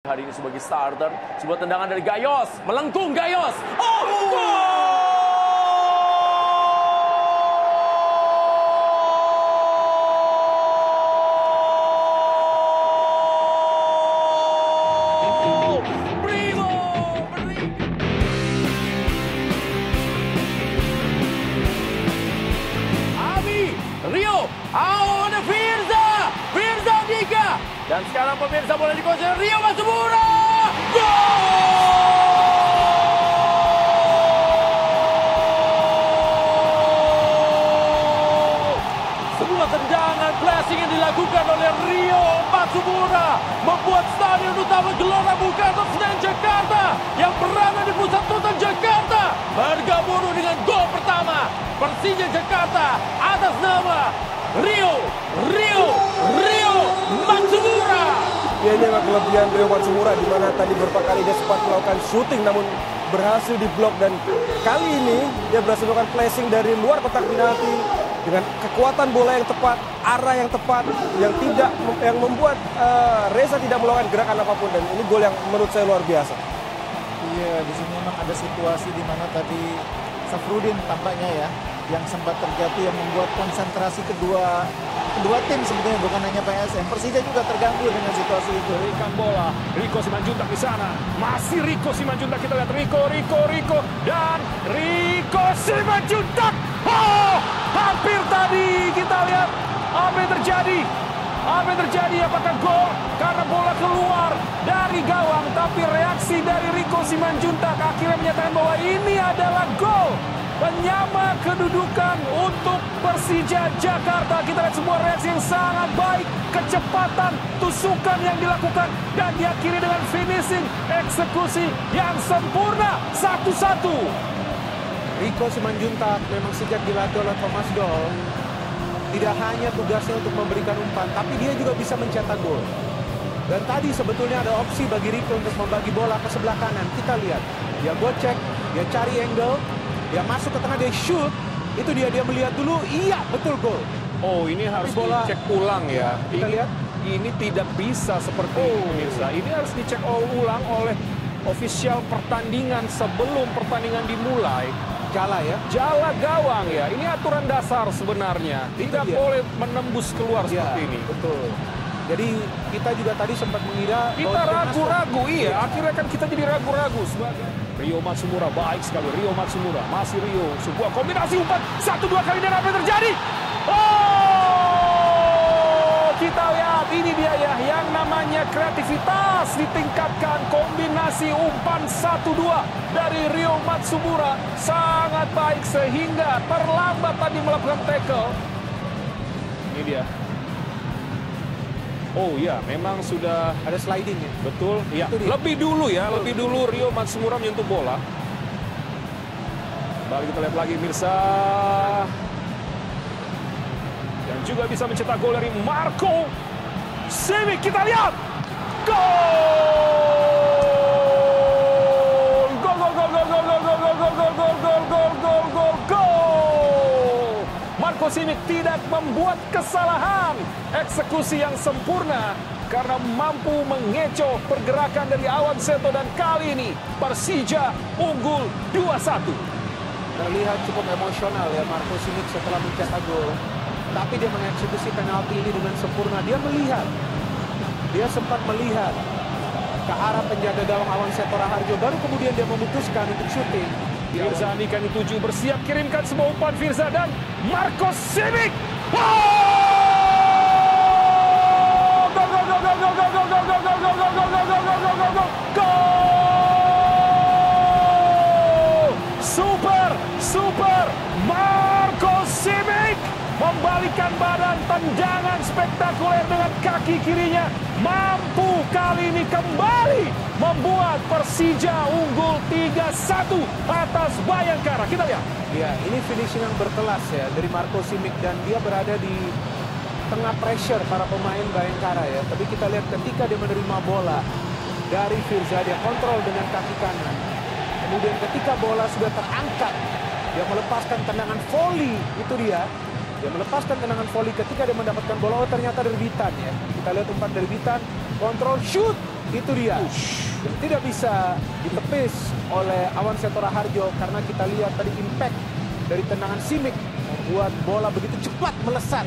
Hari ini sebagai starter, sebuah tendangan dari Gayos, melengkung Gayos. Oh, gol! Primo! Abi, Rio, ada Firza! Firza Dika! Dan sekarang pemirsa bola dikuasai Rio Matsubura. Gol! Sebuah tendangan blessing yang dilakukan oleh Rio Matsubura membuat Stadion Utama Gelora Bung Karno Senayan Jakarta yang berada di pusat kota Jakarta bergabung dengan gol pertama Persija Jakarta atas nama Rio Matsubura. Ya, ini adalah kelebihan Rio Matsubura, di mana tadi beberapa kali dia sempat melakukan shooting namun berhasil diblok, dan kali ini dia berhasil melakukan flashing dari luar kotak penalti dengan kekuatan bola yang tepat, arah yang tepat, yang membuat Reza tidak melakukan gerakan apapun, dan ini gol yang menurut saya luar biasa. Iya, di sini memang ada situasi di mana tadi Safrudin tampaknya ya yang sempat terjatuh, yang membuat konsentrasi kedua tim sebetulnya, bukan hanya PSM. Persija juga terganggu dengan situasi itu. Berikan bola, Riko Simanjuntak di sana. Masih Riko Simanjuntak, kita lihat Riko dan Riko Simanjuntak. Oh, hampir tadi kita lihat apa yang terjadi. Apakah gol? Karena bola keluar dari gawang, tapi reaksi dari Riko Simanjuntak akhirnya menyatakan bahwa ini adalah gol. Penyama kedudukan untuk Persija Jakarta. Kita lihat sebuah reaksi yang sangat baik. Kecepatan, tusukan yang dilakukan. Dan diakhiri dengan finishing, eksekusi yang sempurna. 1-1. Riko Simanjuntak memang sejak dilatih oleh Thomas Doll, tidak hanya tugasnya untuk memberikan umpan, tapi dia juga bisa mencetak gol. Dan tadi sebetulnya ada opsi bagi Riko untuk membagi bola ke sebelah kanan. Kita lihat, dia gocek, dia cari angle, dia masuk ke tengah, dia shoot. Itu dia melihat dulu, iya betul gol. Oh, ini harus bola dicek ulang ya. Kita lihat. Ini tidak bisa seperti ini, pemirsa. Ini harus dicek ulang oleh ofisial pertandingan sebelum pertandingan dimulai. Jala ya. Jala gawang ya. Ini aturan dasar sebenarnya. Tidak boleh menembus keluar seperti ini. Betul. Jadi kita juga tadi sempat mengira kita ragu-ragu, iya. Akhirnya kan kita jadi ragu-ragu sebagai Rio Matsubura. Baik sekali Rio Matsubura. Masih Rio. Sebuah kombinasi umpan 1-2 kali, dan apa yang terjadi? Oh, kita lihat ini dia ya, yang namanya kreativitas ditingkatkan. Kombinasi umpan 1-2 dari Rio Matsubura sangat baik sehingga terlambat tadi melakukan tackle. Ini dia. Oh ya, memang sudah ada sliding ya. Betul, ya. Lebih dulu Rio Matsubura menyentuh bola. Baru kita lihat lagi Mirsa. Dan juga bisa mencetak gol dari Marco Simic. Kita lihat. Gol! Gol! Marco Simic tidak membuat kesalahan. Eksekusi yang sempurna karena mampu mengecoh pergerakan dari Awan Seto, dan kali ini Persija unggul 2-1. Terlihat cukup emosional ya Marco Simic setelah mencetak gol. Tapi dia mengeksekusi penalti ini dengan sempurna. Dia sempat melihat ke arah penjaga gawang Awan Seto Raharjo, baru kemudian dia memutuskan untuk syuting. Firza Andika yang dituju, bersiap kirimkan sebuah umpan Firza, dan Marco Simic. Super Marco Simic membalikan badan, tendangan spektakuler dengan kaki kirinya, mampu kali ini kembali membuat Persija unggul 3-1 atas Bayangkara. Kita lihat. Ya, ini finishing yang berkelas ya dari Marco Simic, dan dia berada di tengah pressure para pemain Bayangkara ya. Tapi kita lihat ketika dia menerima bola dari Firza, dia kontrol dengan kaki kanan. Kemudian ketika bola sudah terangkat, dia melepaskan tendangan volley. Itu dia melepaskan tendangan volley ketika dia mendapatkan bola. Oh, ternyata dari Bitan ya. Kita lihat umpan dari Bitan, kontrol shoot. Itu dia. Tidak bisa ditepis oleh Awan Setora Harjo karena kita lihat tadi impact dari tendangan Simic membuat bola begitu cepat melesat.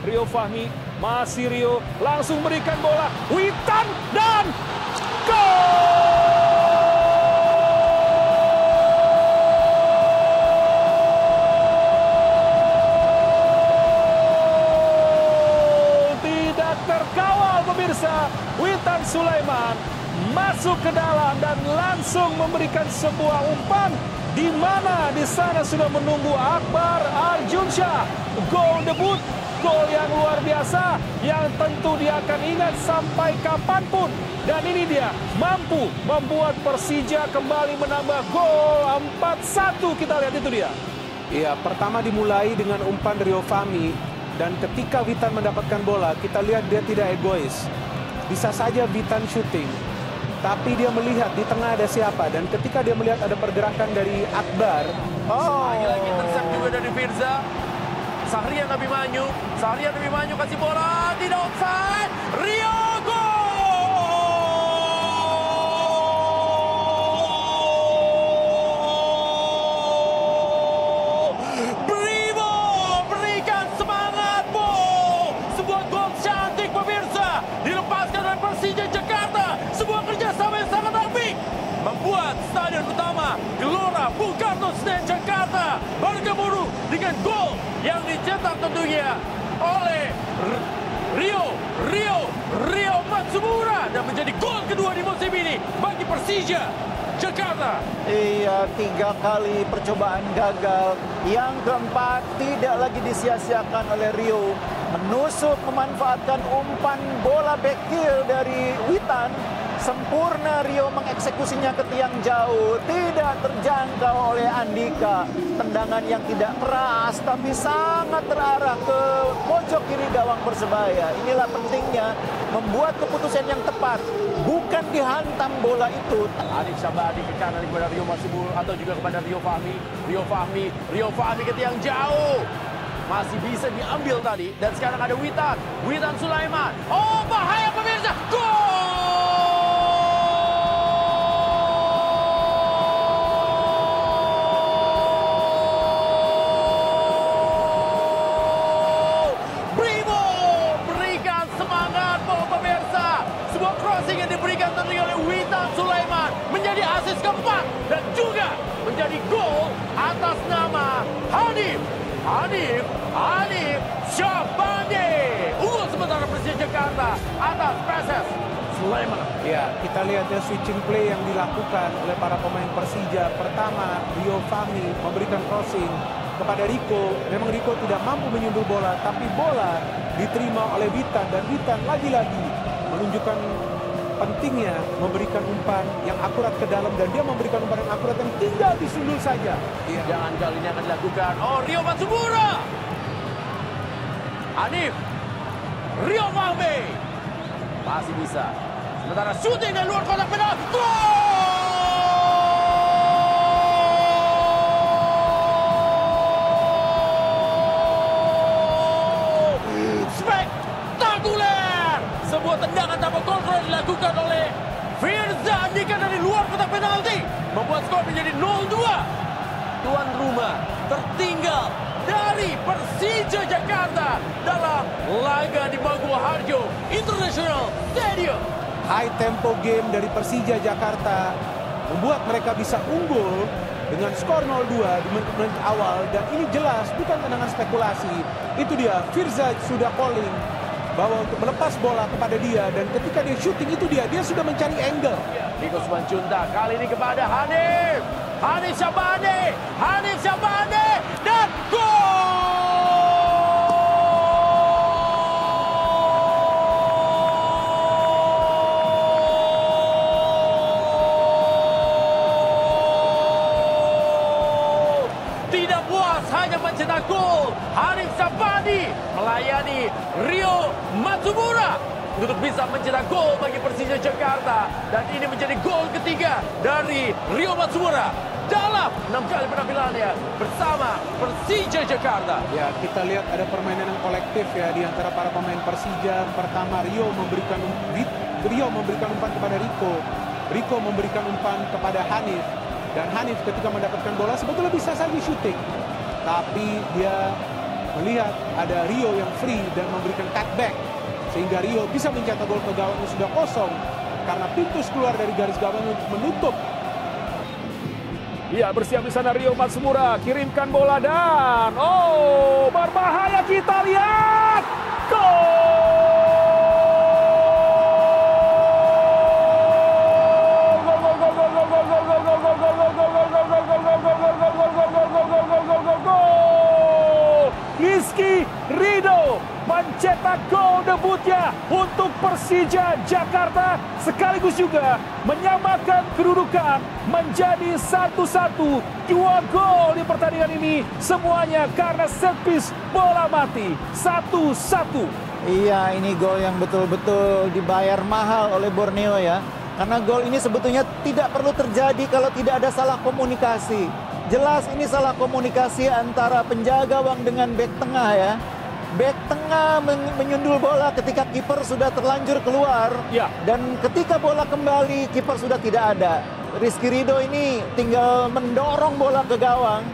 Rio Fahmi, masih Rio, langsung berikan bola, Witan dan gol! Tidak terkawal pemirsa, Witan Sulaiman masuk ke dalam dan langsung memberikan sebuah umpan di mana di sana sudah menunggu Akbar Arjunsyah. Gol debut, gol yang luar biasa yang tentu dia akan ingat sampai kapanpun. Dan ini dia mampu membuat Persija kembali menambah gol 4-1. Kita lihat itu dia. Iya, pertama dimulai dengan umpan Rio Fahmi dan ketika Witan mendapatkan bola, kita lihat dia tidak egois. Bisa saja Witan syuting, tapi dia melihat di tengah ada siapa dan ketika dia melihat ada pergerakan dari Akbar, Lagi-lagi tersak juga dari Firza. Sahrian Abimanyu kasih bola, tidak offside. Rio gol! Brimo berikan semangat, Bo. Sebuah gol cantik pemirsa, dilepaskan oleh Persija Jakarta. Sebuah kerjasama yang sangat apik membuat stadion utama Gelora Bung Karno Senayan Jakarta bergemuruh dengan gol yang dicetak tentunya oleh Rio Matsumura dan menjadi gol kedua di musim ini bagi Persija Jakarta. Iya, 3 kali percobaan gagal. Yang keempat tidak lagi disia-siakan oleh Rio. Menusuk memanfaatkan umpan bola back heel dari Witan. Sempurna Rio mengeksekusinya ke tiang jauh. Tidak terjangkau oleh Andika. Tendangan yang tidak keras tapi sangat terarah ke pojok kiri gawang Persebaya. Inilah pentingnya membuat keputusan yang tepat. Bukan dihantam bola itu. Hanif Syabani ke kanan kepada Rio Matsumura atau juga kepada Rio Fahmi ke tiang jauh. Masih bisa diambil tadi dan sekarang ada Witan Sulaiman. Oh, bahaya pemirsa. Gol! Brimo berikan semangat pemirsa. Sebuah crossing yang diberikan tentunya oleh Witan Sulaiman menjadi assist keempat dan juga menjadi gol atas nama Hanif Syabani. Unggul sementara Persija Jakarta atas PSS Sleman. ya kita lihatnya switching play yang dilakukan oleh para pemain Persija. Pertama, Rio Fahmi memberikan crossing kepada Rico. Memang Rico tidak mampu menyundul bola, tapi bola diterima oleh Witan dan Witan lagi-lagi menunjukkan pentingnya memberikan umpan yang akurat ke dalam dan dia memberikan umpan yang akurat yang tinggal disundul saja. Jangan kali ini akan dilakukan. Oh, Rio Matsumura. Hanif. Rio Fahmi. Masih bisa. Sementara shooting dari luar kotak penalti. Gol! Spektakuler. Sebuah tendangan tanpa kontrol dilakukan oleh Firza Andika dari luar kotak penalti. Membuat skor menjadi 0-2. Tuan rumah tertinggal dari Persija Jakarta dalam laga di Maguwo Harjo International Stadium. High tempo game dari Persija Jakarta membuat mereka bisa unggul dengan skor 0-2 di menit awal dan ini jelas bukan tendangan spekulasi. Itu dia, Firza sudah calling bahwa untuk melepas bola kepada dia dan ketika dia shooting itu dia sudah mencari angle. Rico Simanjuntak kali ini kepada Hanif Syabani dan gol! Tidak puas hanya mencetak gol, Hanif Syabani melayani Rio Matsumura untuk bisa mencetak gol bagi Persija Jakarta. Dan ini menjadi gol ketiga dari Rio Matsumura dalam 6 kali penampilannya bersama Persija Jakarta. Ya, kita lihat ada permainan yang kolektif ya di antara para pemain Persija. Pertama, Rio memberikan Rio memberikan umpan kepada Rico. Rico memberikan umpan kepada Hanif. Dan Hanif ketika mendapatkan bola sebetulnya bisa saja syuting. Tapi dia melihat ada Rio yang free dan memberikan cutback. Sehingga Rio bisa mencetak gol ke gawang yang sudah kosong. Karena pintu keluar dari garis gawang untuk menutup. Ya, bersiap di sana Rio Matsumura, kirimkan bola dan berbahaya, kita lihat. Rizky Ridho mencetak gol debutnya untuk Persija Jakarta, sekaligus juga menyamakan kedudukan menjadi 1-1. 2 gol di pertandingan ini semuanya karena set piece bola mati. 1-1. Iya, ini gol yang betul-betul dibayar mahal oleh Borneo ya. Karena gol ini sebetulnya tidak perlu terjadi kalau tidak ada salah komunikasi. Jelas ini salah komunikasi antara penjaga gawang dengan bek tengah ya. Bek tengah menyundul bola ketika kiper sudah terlanjur keluar. Ya. Dan ketika bola kembali, kiper sudah tidak ada. Rizky Ridho ini tinggal mendorong bola ke gawang.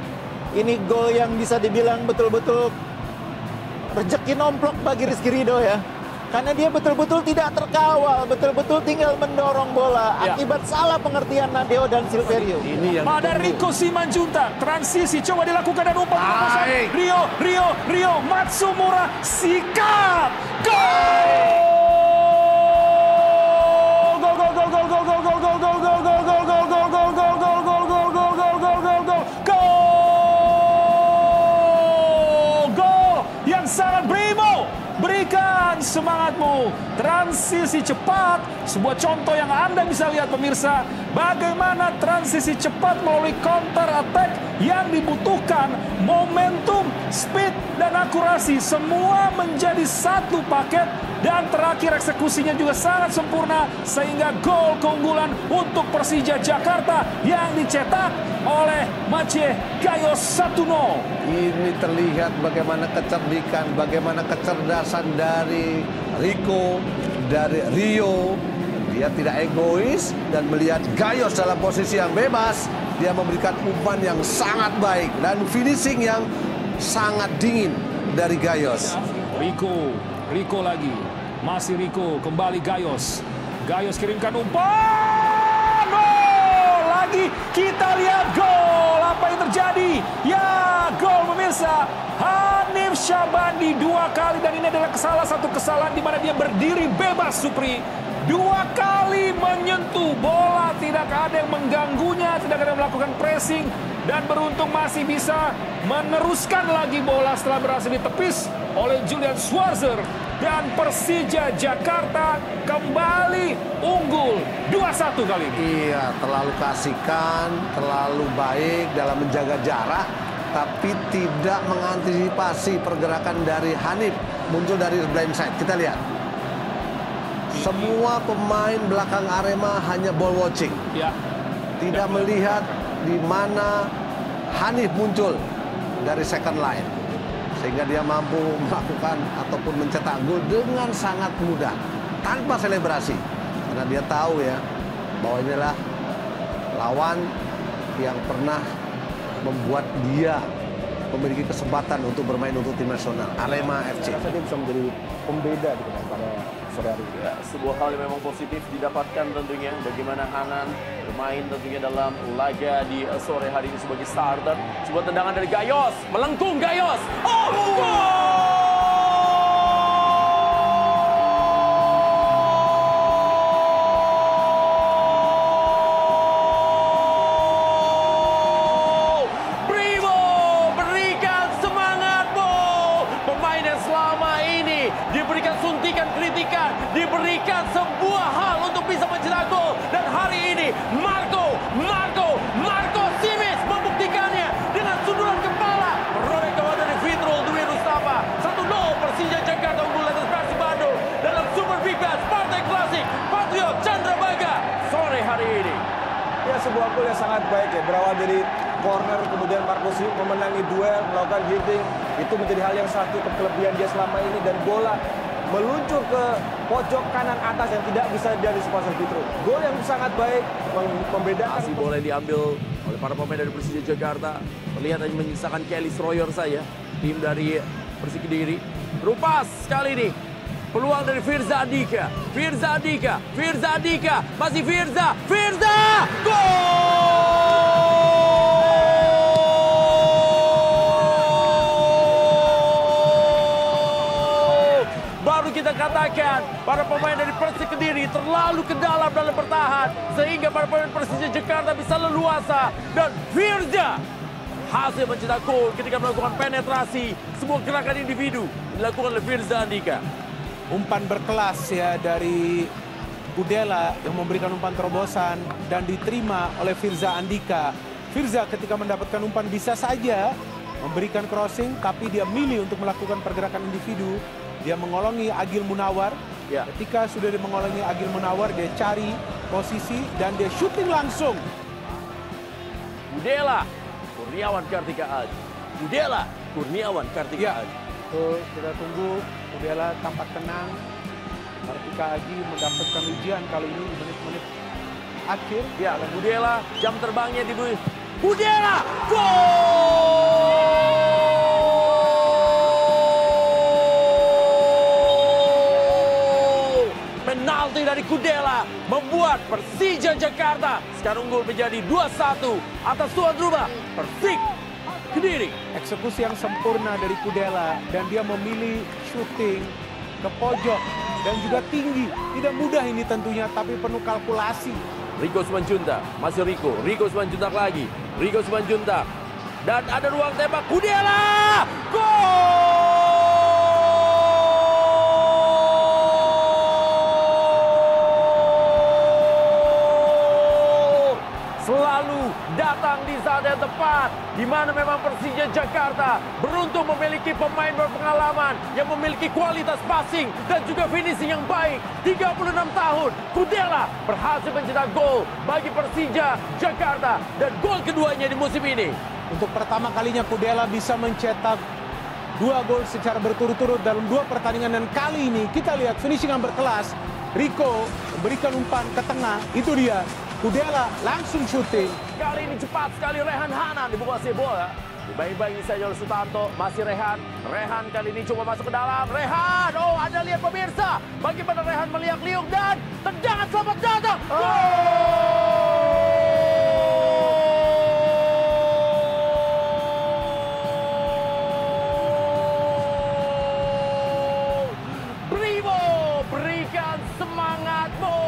Ini gol yang bisa dibilang betul-betul rezeki nomplok bagi Rizky Ridho ya. Karena dia betul-betul tidak terkawal, betul-betul tinggal mendorong bola akibat salah pengertian Nadeo dan Silverio. Ini yang pada Rico Simanjuntak, transisi coba dilakukan dan umpan terobosan. Rio Matsumura, sikat, gol! Yang sangat primo. Berikan semangatmu, transisi cepat, sebuah contoh yang Anda bisa lihat pemirsa, bagaimana transisi cepat melalui counter attack yang dibutuhkan, momentum, speed, dan akurasi, semua menjadi satu paket, dan terakhir eksekusinya juga sangat sempurna, sehingga gol keunggulan untuk Persija Jakarta yang dicetak oleh Maciej Gayos 1-0. Ini terlihat bagaimana kecerdikan, bagaimana kecerdasan dari Rico, dari Rio. Dia tidak egois dan melihat Gayos dalam posisi yang bebas. Dia memberikan umpan yang sangat baik dan finishing yang sangat dingin dari Gayos. Rico lagi. Masih Rico, kembali Gayos. Gayos kirimkan umpan. Lagi kita lihat gol. Apa yang terjadi? Ya, gol pemirsa. Hanif Syabandi 2 kali, dan ini adalah salah satu kesalahan di mana dia berdiri bebas, Supri. 2 kali menyentuh bola, tidak ada yang mengganggunya, tidak ada yang melakukan pressing, dan beruntung masih bisa meneruskan lagi bola setelah berhasil ditepis oleh Julian Schwarzer. Dan Persija Jakarta kembali unggul 2-1 kali ini. Iya, terlalu kasihkan, terlalu baik dalam menjaga jarak, tapi tidak mengantisipasi pergerakan dari Hanif muncul dari blind side. Kita lihat. Semua pemain belakang Arema hanya ball watching. Ya. Tidak melihat di mana Hanif muncul dari second line. Sehingga dia mampu melakukan ataupun mencetak gol dengan sangat mudah. Tanpa selebrasi. Karena dia tahu ya, bahwa inilah lawan yang pernah membuat dia memiliki kesempatan untuk bermain untuk tim nasional. Arema FC. Saya rasa dia bisa menjadi pembeda gitu kan pada sore hari ini. Ya, sebuah hal yang memang positif didapatkan tentunya, bagaimana Hanan bermain tentunya dalam laga di sore hari ini sebagai starter. Sebuah tendangan dari Gayos, melengkung Gayos. Gol! Diberikan suntikan kritikan, diberikan sebuah hal untuk bisa mencetak gol. Dan hari ini Marco Simic membuktikannya dengan sundulan kepala. Peroleh gawang dari Fitrul Dwi Rustama. 1-0 Persija Jakarta unggul atas Persib Bandung dalam Super Big Bash Partai Klasik Patriot Candrabaga sore hari ini. Ya, sebuah gol yang sangat baik ya, berawal dari corner, kemudian Marco Simic memenangi duel, melakukan heading. Itu menjadi hal yang satu kelebihan dia selama ini, dan bola meluncur ke pojok kanan atas yang tidak bisa diantisipasi Fitro. Gol yang sangat baik membedakan. Masih boleh diambil oleh para pemain dari Persija Jakarta. Terlihat hanya menyisakan Kelly Sroyer saja, tim dari Persik Kediri. Rupas kali ini. Peluang dari Firza Andika. Firza Andika. Firza Andika. Masih Firza. Firza! Gol! Baru kita katakan, para pemain dari Persik Kediri terlalu ke dalam bertahan. Sehingga para pemain Persija Jakarta bisa leluasa. Dan Firza hasil mencetak gol ketika melakukan penetrasi. Sebuah gerakan individu dilakukan oleh Firza Andika. Umpan berkelas ya dari Kudela yang memberikan umpan terobosan dan diterima oleh Firza Andika. Firza ketika mendapatkan umpan bisa saja memberikan crossing, tapi dia milih untuk melakukan pergerakan individu. Dia mengolongi Agil Munawar. Ya. Ketika sudah mengolongi Agil Munawar, dia cari posisi dan dia shooting langsung. Kudela, Kurniawan Kartika Aji. Kudela, Kurniawan Kartika Aji. Kita tunggu Kudela tampak tenang. Kartika Aji mendapatkan ujian kali ini di menit-menit akhir. Ya, Kudela, jam terbangnya di Kudela, gol! Penalti dari Kudela membuat Persija Jakarta sekarang unggul menjadi 2-1 atas tuan rumah Persik Kediri. Eksekusi yang sempurna dari Kudela dan dia memilih shooting ke pojok dan juga tinggi. Tidak mudah ini tentunya, tapi penuh kalkulasi. Rico Simanjuntak, masih Rico Simanjuntak lagi. Rico Simanjuntak. Dan ada ruang tembak Kudela. Gol! Selalu datang di saat yang tepat, di mana memang Persija Jakarta beruntung memiliki pemain berpengalaman yang memiliki kualitas passing dan juga finishing yang baik. 36 tahun, Kudela berhasil mencetak gol bagi Persija Jakarta dan gol keduanya di musim ini. Untuk pertama kalinya Kudela bisa mencetak 2 gol secara berturut-turut dalam 2 pertandingan, dan kali ini kita lihat finishing yang berkelas. Rico memberikan umpan ke tengah, itu dia. Kudela langsung syuting. Kali ini cepat sekali Rehan Hanan menguasai bola. Dibayi-bayi saja oleh Sutanto. Masih Rehan. Rehan kali ini coba masuk ke dalam. Rehan. Oh, Anda lihat pemirsa. Bagaimana Rehan meliak-liuk dan tendangan selamat datang. Brimo, berikan semangatmu.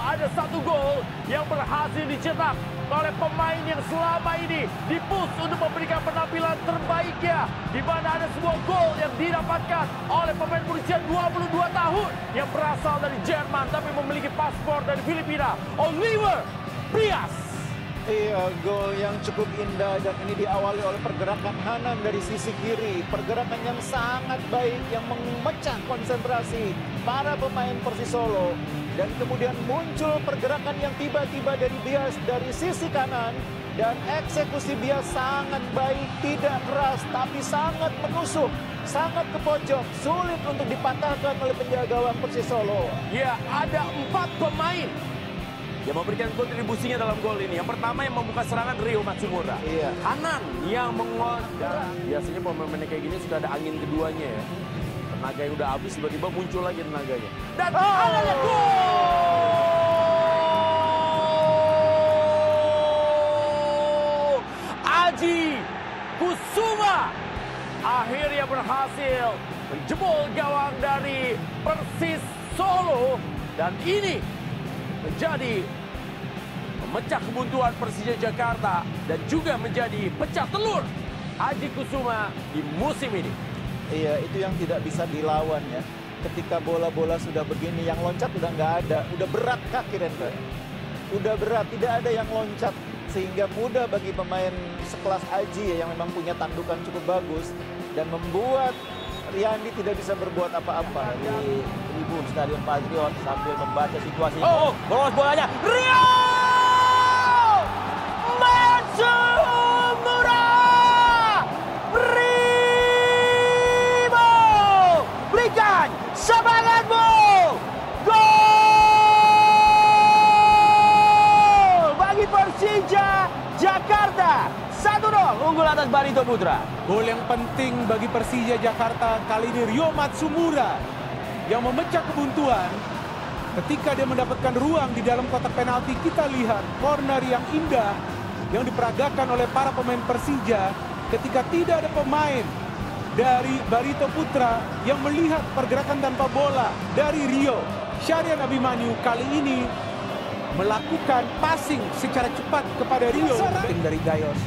Ada 1 gol yang berhasil dicetak oleh pemain yang selama ini dipush untuk memberikan penampilan terbaiknya, di mana ada sebuah gol yang didapatkan oleh pemain berusia 22 tahun yang berasal dari Jerman tapi memiliki paspor dari Filipina, Oliver Prias. Iya, gol yang cukup indah dan ini diawali oleh pergerakan Hanan dari sisi kiri. Pergerakan yang sangat baik yang memecah konsentrasi para pemain Persisolo. Dan kemudian muncul pergerakan yang tiba-tiba dari Bias dari sisi kanan. Dan eksekusi Bias sangat baik, tidak keras tapi sangat menusuk. Sangat ke pojok, sulit untuk dipatahkan oleh penjaga gawang Persisolo. Ya, ada 4 pemain yang memberikan kontribusinya dalam gol ini. Yang pertama yang membuka serangan Rio Matsumura. Iya. Hanan yang mengoda. Biasanya pemain kayak gini sudah ada angin keduanya ya. Tenaga yang udah habis tiba-tiba muncul lagi tenaganya. Dan ada gol! Aji Kusuma akhirnya berhasil menjebol gawang dari Persis Solo. Dan ini menjadi memecah kebuntuan Persija Jakarta dan juga menjadi pecah telur Aji Kusuma di musim ini. Iya, itu yang tidak bisa dilawan ya. Ketika bola-bola sudah begini, yang loncat udah nggak ada. Udah berat kaki Rendra. Udah berat, tidak ada yang loncat. Sehingga mudah bagi pemain sekelas Aji yang memang punya tandukan cukup bagus. Dan membuat Riyandi tidak bisa berbuat apa-apa di tribun Stadion Patriot sambil membaca situasi. Oh, bolos bolanya. Rio Matsumura! Primo! Berikan semangat! unggul atas Barito Putra. Gol yang penting bagi Persija Jakarta kali ini Ryo Matsumura yang memecah kebuntuan ketika dia mendapatkan ruang di dalam kotak penalti. Kita lihat corner yang indah yang diperagakan oleh para pemain Persija ketika tidak ada pemain dari Barito Putra yang melihat pergerakan tanpa bola dari Rio. Syahrian Abimanyu kali ini melakukan passing secara cepat kepada Rio. Penting dari Gayos.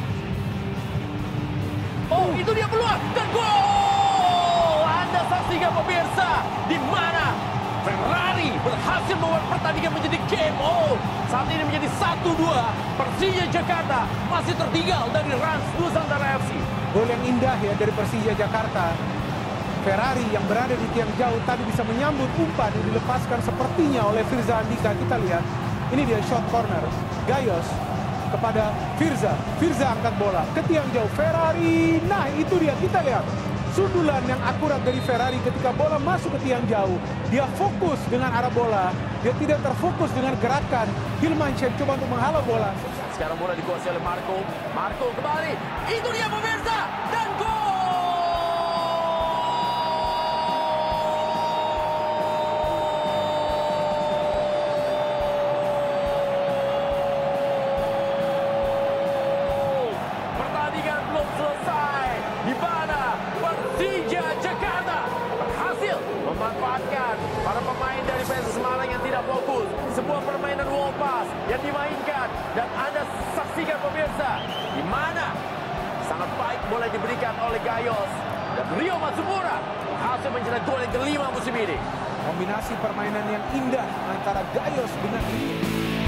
Oh, itu dia peluang dan gol! Anda saksikan pemirsa, di mana Ferrari berhasil membuat pertandingan menjadi game on. Saat ini menjadi 1-2. Persija Jakarta masih tertinggal dari Rans Nusantara FC. Gol yang indah ya dari Persija Jakarta. Ferrari yang berada di tiang jauh tadi bisa menyambut umpan yang dilepaskan sepertinya oleh Firza Andika. Kita lihat, ini dia shot corner. Gayos kepada Firza. Firza angkat bola ke tiang jauh. Ferrari, nah itu dia, kita lihat. Sundulan yang akurat dari Ferrari ketika bola masuk ke tiang jauh. Dia fokus dengan arah bola. Dia tidak terfokus dengan gerakan. Hilmansyah coba untuk menghalau bola. Sekarang bola dikuasai oleh Marco. Marco kembali. Itu dia pemirsa. Dan gol! Pertandingan belum selesai. Di mana Persija Jakarta berhasil memanfaatkan para pemain dari PSS Semarang yang tidak fokus. Sebuah permainan wall pass yang dimainkan dan Anda saksikan pemirsa di mana sangat baik bola diberikan oleh Gayos dan Ryo Matsumura berhasil mencetak gol yang kelima musim ini. Kombinasi permainan yang indah antara Gayos dengan Rio.